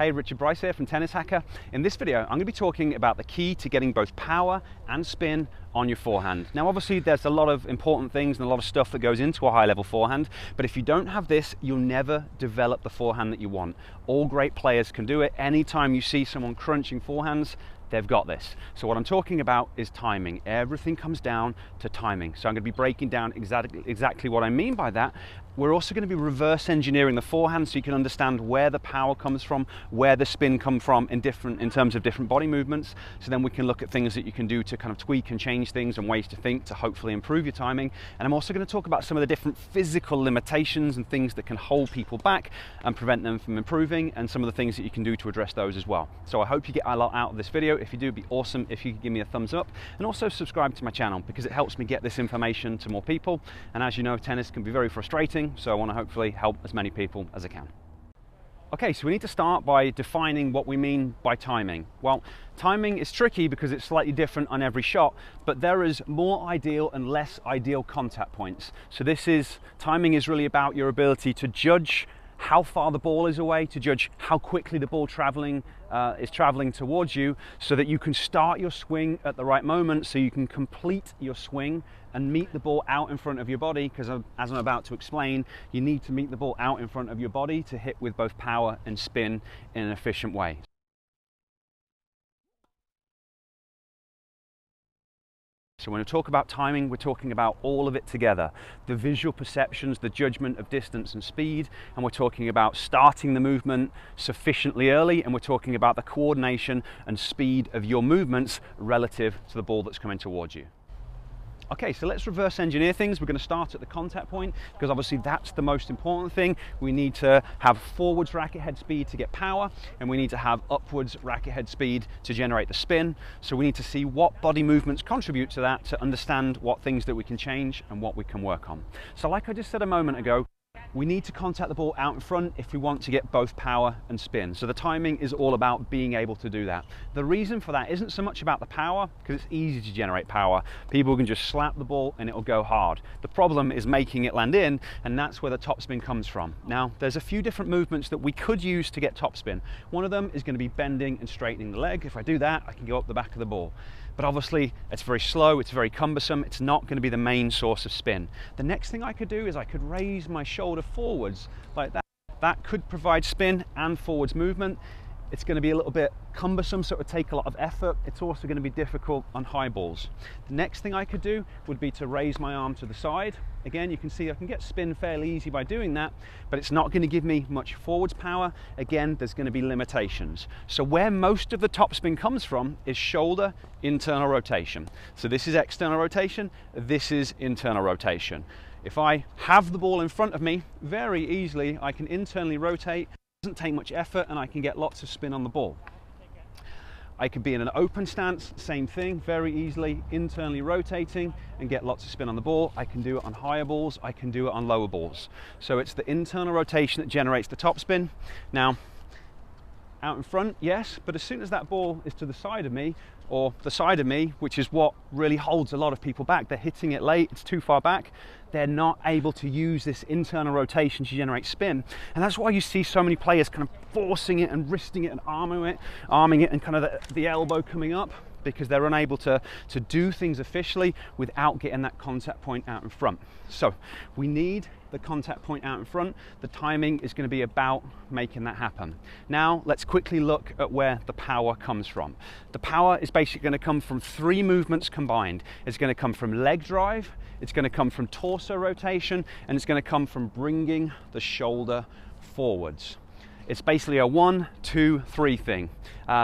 Hey, Richard Bryce here from Tennis Hacker. In this video, I'm going to be talking about the key to getting both power and spin on your forehand. Now, obviously, there's a lot of important things and a lot of stuff that goes into a high-level forehand, but if you don't have this, you'll never develop the forehand that you want. All great players can do it. Anytime you see someone crunching forehands, they've got this. So what I'm talking about is timing. Everything comes down to timing. So I'm going to be breaking down exactly what I mean by that. We're also going to be reverse engineering the forehand so you can understand where the power comes from, where the spin comes from in terms of different body movements. So then we can look at things that you can do to kind of tweak and change things and ways to think to hopefully improve your timing. And I'm also going to talk about some of the different physical limitations and things that can hold people back and prevent them from improving, and some of the things that you can do to address those as well. So I hope you get a lot out of this video. If you do, it'd be awesome if you could give me a thumbs up, and also subscribe to my channel because it helps me get this information to more people. And as you know, tennis can be very frustrating, so I want to hopefully help as many people as I can. Okay, so we need to start by defining what we mean by timing. Well, timing is tricky because it's slightly different on every shot, but there is more ideal and less ideal contact points. So timing is really about your ability to judge how far the ball is away, to judge how quickly the ball is traveling towards you, so that you can start your swing at the right moment, so you can complete your swing and meet the ball out in front of your body, because as I'm about to explain, you need to meet the ball out in front of your body to hit with both power and spin in an efficient way. So when we talk about timing, we're talking about all of it together. The visual perceptions, the judgment of distance and speed, and we're talking about starting the movement sufficiently early, and we're talking about the coordination and speed of your movements relative to the ball that's coming towards you. Okay, so let's reverse engineer things. We're going to start at the contact point because obviously that's the most important thing. We need to have forwards racket head speed to get power, and we need to have upwards racket head speed to generate the spin. So we need to see what body movements contribute to that to understand what things that we can change and what we can work on. So like I just said a moment ago, we need to contact the ball out in front if we want to get both power and spin. So the timing is all about being able to do that. The reason for that isn't so much about the power, because it's easy to generate power. People can just slap the ball and it'll go hard. The problem is making it land in, and that's where the topspin comes from. Now, there's a few different movements that we could use to get topspin. One of them is going to be bending and straightening the leg. If I do that, I can go up the back of the ball. But obviously it's very slow, it's very cumbersome, it's not going to be the main source of spin. The next thing I could do is I could raise my shoulder forwards like that. That could provide spin and forwards movement. It's going to be a little bit cumbersome, so it would take a lot of effort. It's also going to be difficult on high balls. The next thing I could do would be to raise my arm to the side. Again, you can see I can get spin fairly easy by doing that, but it's not going to give me much forwards power. Again, there's going to be limitations. So where most of the topspin comes from is shoulder internal rotation. So this is external rotation, this is internal rotation. If I have the ball in front of me, very easily I can internally rotate. It doesn't take much effort, and I can get lots of spin on the ball. I could be in an open stance, same thing, very easily internally rotating and get lots of spin on the ball. I can do it on higher balls, I can do it on lower balls. So it's the internal rotation that generates the topspin. Now, out in front, yes, but as soon as that ball is to the side of me, or the side of me, which is what really holds a lot of people back, they're hitting it late, it's too far back, they're not able to use this internal rotation to generate spin. And that's why you see so many players kind of forcing it and wristing it and arming it and kind of the elbow coming up, because they're unable to do things officially without getting that contact point out in front. So we need the contact point out in front. The timing is going to be about making that happen. Now let's quickly look at where the power comes from. The power is basically going to come from three movements combined. It's going to come from leg drive, it's going to come from torso rotation, and it's going to come from bringing the shoulder forwards. It's basically a 1, 2, 3 thing.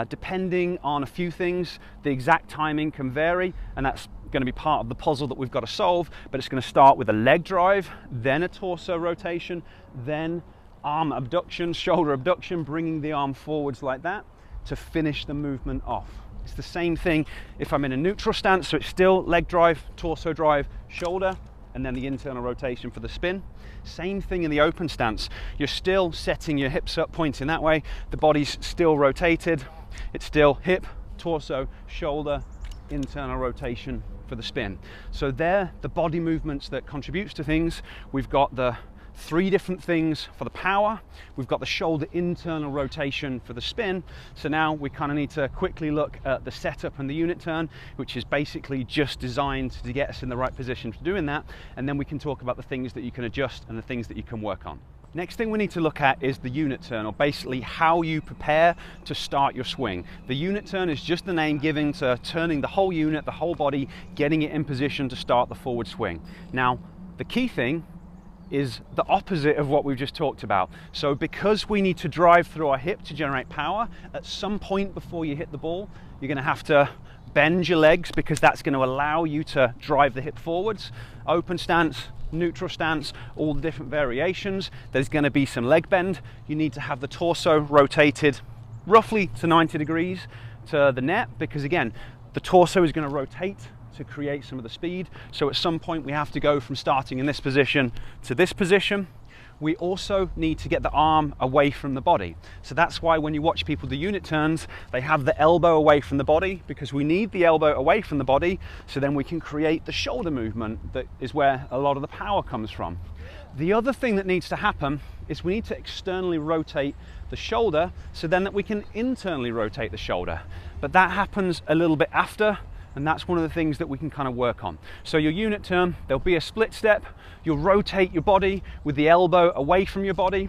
Depending on a few things, the exact timing can vary, and that's going to be part of the puzzle that we've got to solve. But it's going to start with a leg drive, then a torso rotation, then arm abduction, shoulder abduction, bringing the arm forwards like that to finish the movement off. It's the same thing if I'm in a neutral stance, so it's still leg drive, torso drive, shoulder, and then the internal rotation for the spin. Same thing in the open stance. You're still setting your hips up, pointing that way. The body's still rotated. It's still hip, torso, shoulder, internal rotation for the spin. So they're the body movements that contributes to things. We've got the 3 different things for the power. We've got the shoulder internal rotation for the spin. So now we kind of need to quickly look at the setup and the unit turn, which is basically just designed to get us in the right position for doing that. And then we can talk about the things that you can adjust and the things that you can work on. Next thing we need to look at is the unit turn, or basically how you prepare to start your swing. The unit turn is just the name given to turning the whole unit, the whole body, getting it in position to start the forward swing. Now, the key thing is the opposite of what we've just talked about. So because we need to drive through our hip to generate power, at some point before you hit the ball, you're going to have to bend your legs, because that's going to allow you to drive the hip forwards. Open stance, neutral stance, all the different variations. There's going to be some leg bend. You need to have the torso rotated roughly to 90 degrees to the net, because again, the torso is going to rotate to create some of the speed. So at some point we have to go from starting in this position to this position. We also need to get the arm away from the body. So that's why when you watch people do unit turns, they have the elbow away from the body, because we need the elbow away from the body so then we can create the shoulder movement that is where a lot of the power comes from. The other thing that needs to happen is we need to externally rotate the shoulder so then that we can internally rotate the shoulder. But that happens a little bit after, and that's one of the things that we can kind of work on. So your unit turn, there'll be a split step. You'll rotate your body with the elbow away from your body.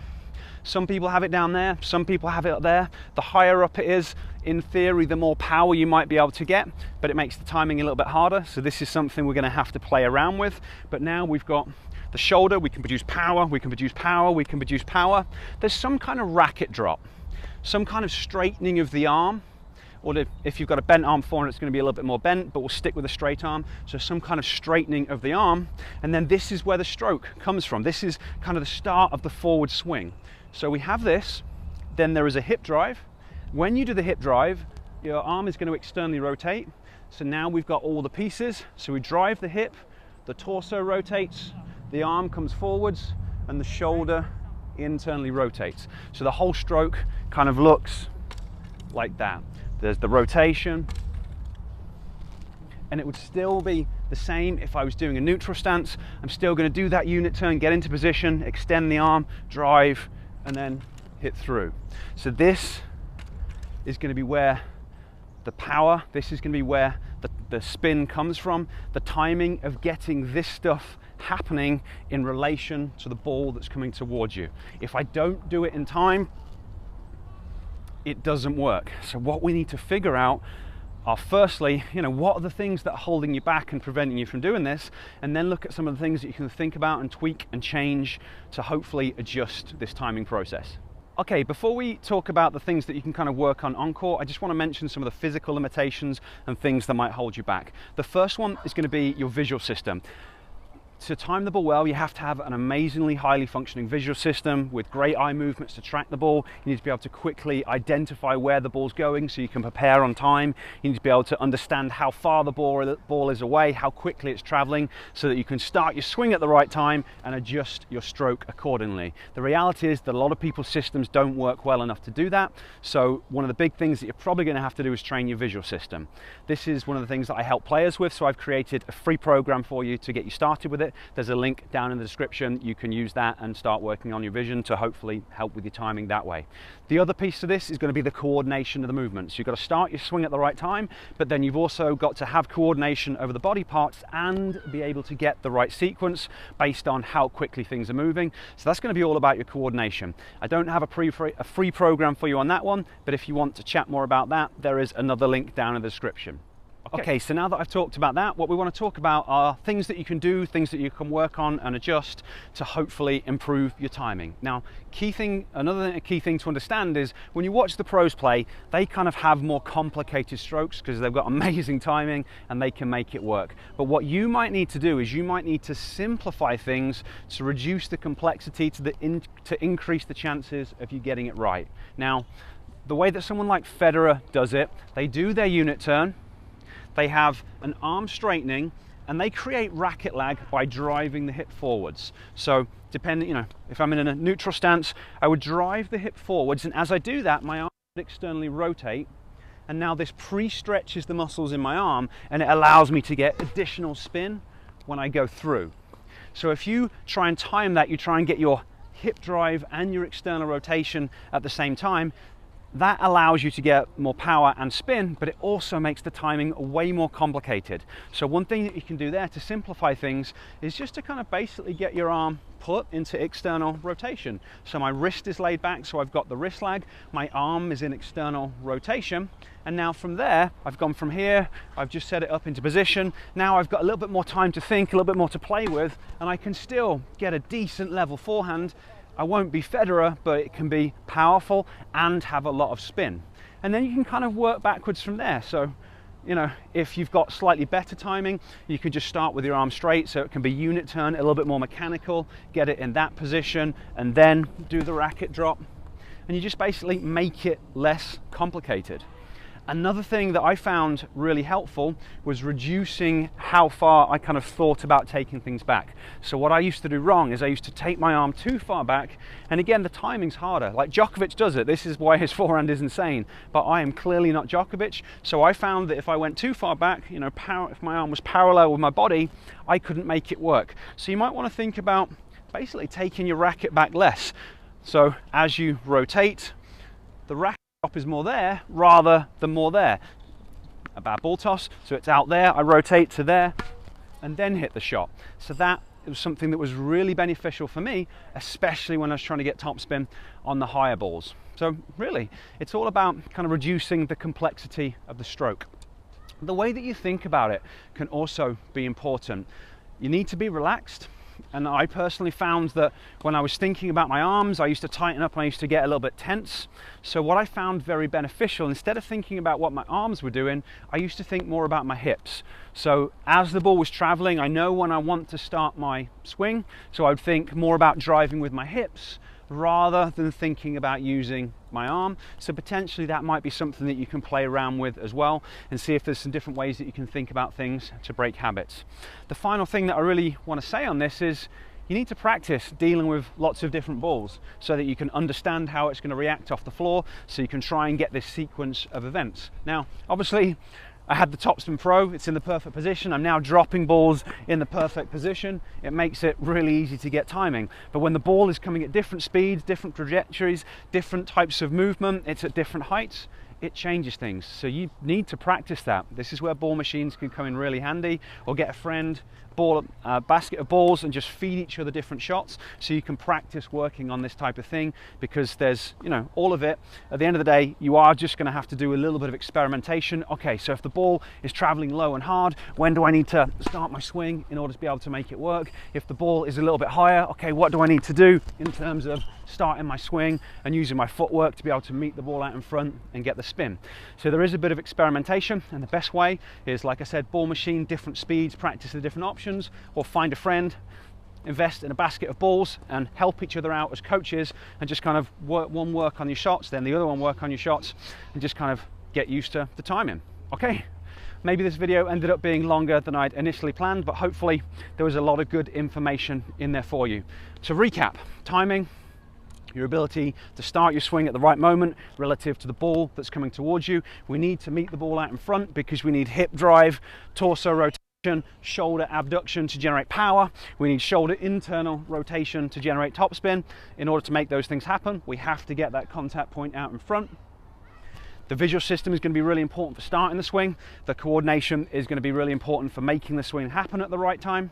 Some people have it down there, some people have it up there. The higher up it is, in theory, the more power you might be able to get, but it makes the timing a little bit harder. So this is something we're gonna have to play around with. But now we've got the shoulder, we can produce power, we can produce power, we can produce power. There's some kind of racket drop, some kind of straightening of the arm. Or if you've got a bent arm forehand, it's going to be a little bit more bent, but we'll stick with a straight arm. So some kind of straightening of the arm. And then this is where the stroke comes from. This is kind of the start of the forward swing. So we have this, then there is a hip drive. When you do the hip drive, your arm is going to externally rotate. So now we've got all the pieces. So we drive the hip, the torso rotates, the arm comes forwards, and the shoulder internally rotates. So the whole stroke kind of looks like that. There's the rotation, and it would still be the same if I was doing a neutral stance. I'm still going to do that unit turn, get into position, extend the arm, drive, and then hit through. So this is going to be where the power, this is going to be where the spin comes from, the timing of getting this stuff happening in relation to the ball that's coming towards you. If I don't do it in time, it doesn't work. So what we need to figure out are, firstly, what are the things that are holding you back and preventing you from doing this, and then look at some of the things that you can think about and tweak and change to hopefully adjust this timing process. Okay, before we talk about the things that you can kind of work on court, I just want to mention some of the physical limitations and things that might hold you back. The first one is going to be your visual system. To time the ball well, you have to have an amazingly highly functioning visual system with great eye movements to track the ball. You need to be able to quickly identify where the ball's going so you can prepare on time. You need to be able to understand how far the ball is away, how quickly it's traveling, so that you can start your swing at the right time and adjust your stroke accordingly. The reality is that a lot of people's systems don't work well enough to do that. So one of the big things that you're probably going to have to do is train your visual system. This is one of the things that I help players with. So I've created a free program for you to get you started with it. There's a link down in the description. You can use that and start working on your vision to hopefully help with your timing that way. The other piece to this is going to be the coordination of the movements. You've got to start your swing at the right time, but then you've also got to have coordination over the body parts and be able to get the right sequence based on how quickly things are moving. So that's going to be all about your coordination. I don't have a free program for you on that one, but if you want to chat more about that, there is another link down in the description. Okay, so now that I've talked about that, what we want to talk about are things that you can do, things that you can work on and adjust to hopefully improve your timing. Now, another key thing to understand is when you watch the pros play, they kind of have more complicated strokes because they've got amazing timing and they can make it work. But what you might need to do is you might need to simplify things to reduce the complexity to increase the chances of you getting it right. Now, the way that someone like Federer does it, they do their unit turn, they have an arm straightening, and they create racket lag by driving the hip forwards. So depending, if I'm in a neutral stance, I would drive the hip forwards, and as I do that, my arm would externally rotate, and now this pre-stretches the muscles in my arm, and it allows me to get additional spin when I go through. So if you try and time that, you try and get your hip drive and your external rotation at the same time, that allows you to get more power and spin, but it also makes the timing way more complicated. So one thing that you can do there to simplify things is just to kind of basically get your arm put into external rotation. So my wrist is laid back, so I've got the wrist lag, my arm is in external rotation, and now from there, I've gone from here, I've just set it up into position, now I've got a little bit more time to think, a little bit more to play with, and I can still get a decent level forehand. I won't be Federer, but it can be powerful and have a lot of spin. And then you can kind of work backwards from there. So, you know, if you've got slightly better timing, you can just start with your arm straight, so it can be unit turn, a little bit more mechanical, get it in that position, and then do the racket drop. And you just basically make it less complicated. Another thing that I found really helpful was reducing how far I kind of thought about taking things back. So what I used to do wrong is I used to take my arm too far back, and again, the timing's harder. Like Djokovic does it. This is why his forehand is insane, but I am clearly not Djokovic. So I found that if I went too far back, you know, if my arm was parallel with my body, I couldn't make it work. So you might want to think about basically taking your racket back less. So as you rotate, the racket is more there rather than more there. A bad ball toss, so it's out there, I rotate to there and then hit the shot. So that was something that was really beneficial for me, especially when I was trying to get topspin on the higher balls. So really, it's all about kind of reducing the complexity of the stroke. The way that you think about it can also be important. You need to be relaxed. And I personally found that when I was thinking about my arms, I used to tighten up and I used to get a little bit tense. So what I found very beneficial, instead of thinking about what my arms were doing, I used to think more about my hips. So as the ball was traveling, I know when I want to start my swing, so I would think more about driving with my hips rather than thinking about using my arm. So potentially that might be something that you can play around with as well and see if there's some different ways that you can think about things to break habits. The final thing that I really want to say on this is you need to practice dealing with lots of different balls so that you can understand how it's going to react off the floor, so you can try and get this sequence of events. Now, obviously, I had the Topspin Pro, it's in the perfect position. I'm now dropping balls in the perfect position. It makes it really easy to get timing. But when the ball is coming at different speeds, different trajectories, different types of movement, it's at different heights, it changes things. So you need to practice that. This is where ball machines can come in really handy, or get a friend, basket of balls and just feed each other different shots so you can practice working on this type of thing, because there's, you know, all of it. At the end of the day, you are just going to have to do a little bit of experimentation. Okay, so if the ball is traveling low and hard, when do I need to start my swing in order to be able to make it work? If the ball is a little bit higher, okay, what do I need to do in terms of starting my swing and using my footwork to be able to meet the ball out in front and get the spin? So there is a bit of experimentation, and the best way is, like I said, ball machine, different speeds, practice the different options, or find a friend, invest in a basket of balls and help each other out as coaches, and just kind of work on your shots, then the other one work on your shots, and just kind of get used to the timing. Okay, maybe this video ended up being longer than I'd initially planned, but hopefully there was a lot of good information in there for you. To recap, timing, your ability to start your swing at the right moment relative to the ball that's coming towards you. We need to meet the ball out in front because we need hip drive, torso rotation, shoulder abduction to generate power. We need shoulder internal rotation to generate topspin. In order to make those things happen, we have to get that contact point out in front. The visual system is going to be really important for starting the swing. The coordination is going to be really important for making the swing happen at the right time.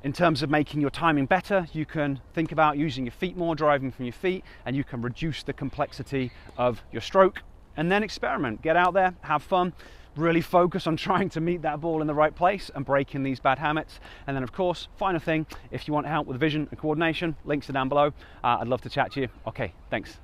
In terms of making your timing better, you can think about using your feet more, driving from your feet, and you can reduce the complexity of your stroke. And then experiment, get out there, have fun, really focus on trying to meet that ball in the right place and breaking these bad habits. And then of course, final thing, if you want help with vision and coordination, links are down below. I'd love to chat to you. Okay, thanks.